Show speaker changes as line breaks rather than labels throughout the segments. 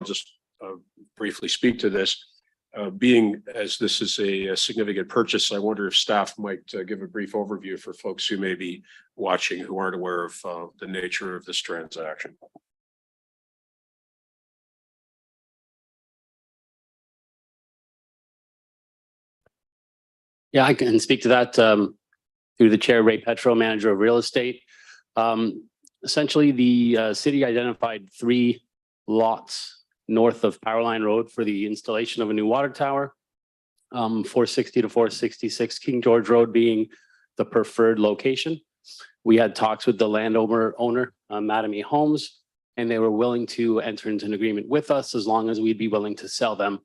just briefly speak to this. Being as this is a significant purchase, I wonder if staff might give a brief overview for folks who may be watching who aren't aware of the nature of this transaction.
Yeah, I can speak to that through the chair, Ray Petro, manager of real estate. Essentially, the city identified 3 lots north of Powerline Road for the installation of a new water tower. 460 to 466 King George Road being the preferred location. We had talks with the landowner, Mattamy Homes, and they were willing to enter into an agreement with us as long as we'd be willing to sell them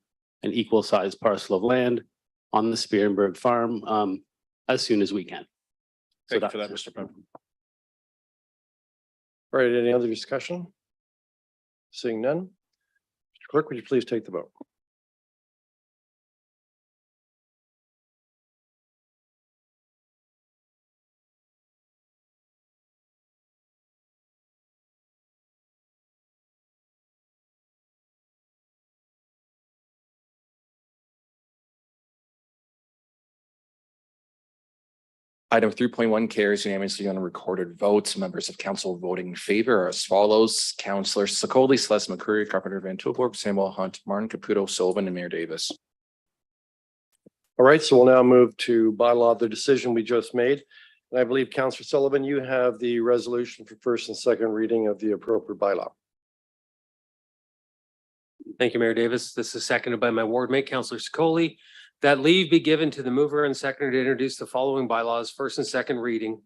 an equal sized parcel of land on the Spearenburg farm as soon as we can.
Thank you for that, Mr. Pepper.
All right, any other discussion? Seeing none. Mr. Clerk, would you please take the vote?
Item 3.1 carries unanimously on a recorded vote. Members of council voting in favor are as follows: Councillor Sakoli, Celeste McCurry, Carpenter Van Tilburg, Samuel Hunt, Martin Caputo, Sullivan, and Mayor Davis.
All right, so we'll now move to bylaw, the decision we just made. And I believe Councillor Sullivan, you have the resolution for first and second reading of the appropriate bylaw.
Thank you, Mayor Davis. This is seconded by my ward mate, Councillor Sakoli. That leave be given to the mover and seconder to introduce the following bylaws, first and second reading.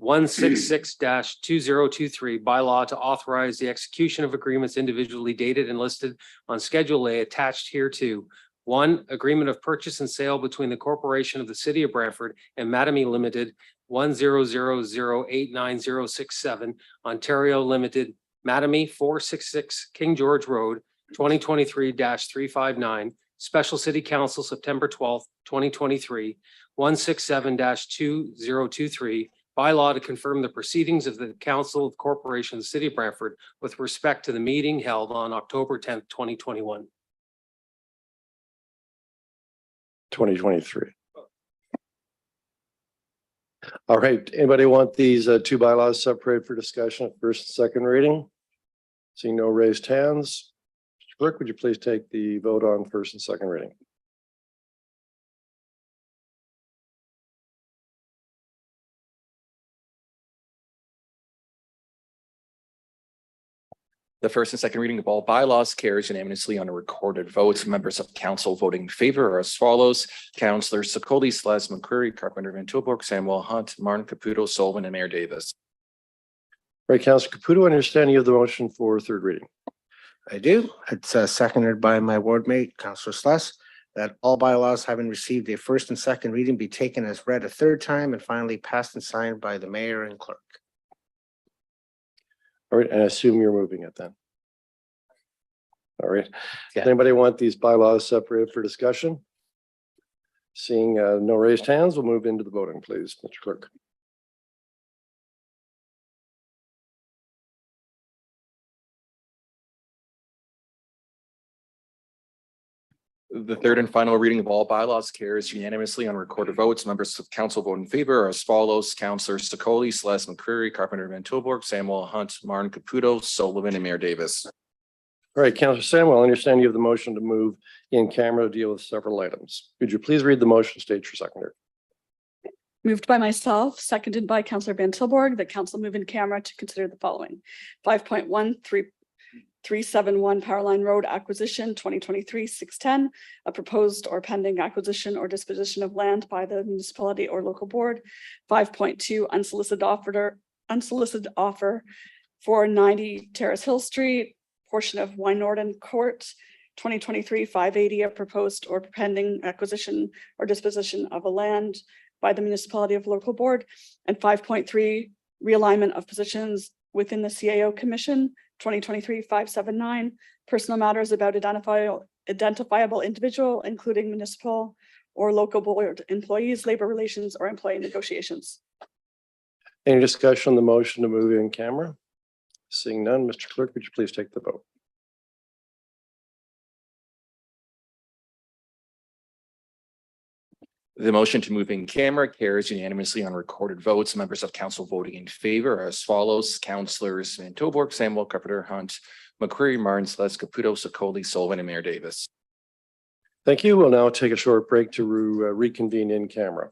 166-2023 bylaw to authorize the execution of agreements individually dated and listed on Schedule A attached hereto. 1, agreement of purchase and sale between the corporation of the city of Brantford and Mattamy Limited, 100089067, Ontario Limited, Mattamy, 466 King George Road, 2023-359. Special City Council, September 12th, 2023, 167-2023, bylaw to confirm the proceedings of the Council of Corporation of the City of Brantford with respect to the meeting held on October 10th, 2021.
2023. All right, anybody want these 2 bylaws separated for discussion at first and second reading? Seeing no raised hands. Mr. Clerk, would you please take the vote on first and second reading?
The first and second reading of all bylaws carries unanimously on a recorded vote. Members of council voting in favor are as follows: Councillor Sakoli, Celeste McCurry, Carpenter Van Tilburg, Samuel Hunt, Martin Caputo, Sullivan, and Mayor Davis.
Right, Councillor Caputo, understanding of the motion for third reading.
I do. It's seconded by my ward mate, Councillor Sluss, that all bylaws having received a first and second reading be taken as read a third time and finally passed and signed by the mayor and clerk.
All right, and I assume you're moving it then. All right.
Yeah.
Does anybody want these bylaws separated for discussion? Seeing no raised hands, we'll move into the voting, please, Mr. Clerk.
The third and final reading of all bylaws carries unanimously on recorded votes. Members of council vote in favor are as follows: Councillor Sakoli, Celeste McCurry, Carpenter Van Tilburg, Samuel Hunt, Martin Caputo, Sullivan, and Mayor Davis.
All right, Councillor Samuel, I understand you have the motion to move in camera to deal with several items. Could you please read the motion, state your seconder?
Moved by myself, seconded by Councillor Van Tilburg, that council move in camera to consider the following: 5.1371 Powerline Road acquisition 2023-610, a proposed or pending acquisition or disposition of land by the municipality or local board. 5.2 unsolicited offer for 90 Terrace Hill Street, portion of Wynorden Court, 2023-580, a proposed or pending acquisition or disposition of a land by the municipality of local board. And 5.3 realignment of positions within the CAO Commission, 2023-579, personal matters about identifiable individual, including municipal or local board employees, labor relations, or employee negotiations.
Any discussion on the motion to move in camera? Seeing none, Mr. Clerk, would you please take the vote?
The motion to move in camera carries unanimously on recorded votes. Members of council voting in favor are as follows: Councillors Van Tilburg, Samuel, Carpenter, Hunt, McCreary, Martin, Celeste, Caputo, Sokoli, Sullivan, and Mayor Davis.
Thank you. We'll now take a short break to reconvene in camera.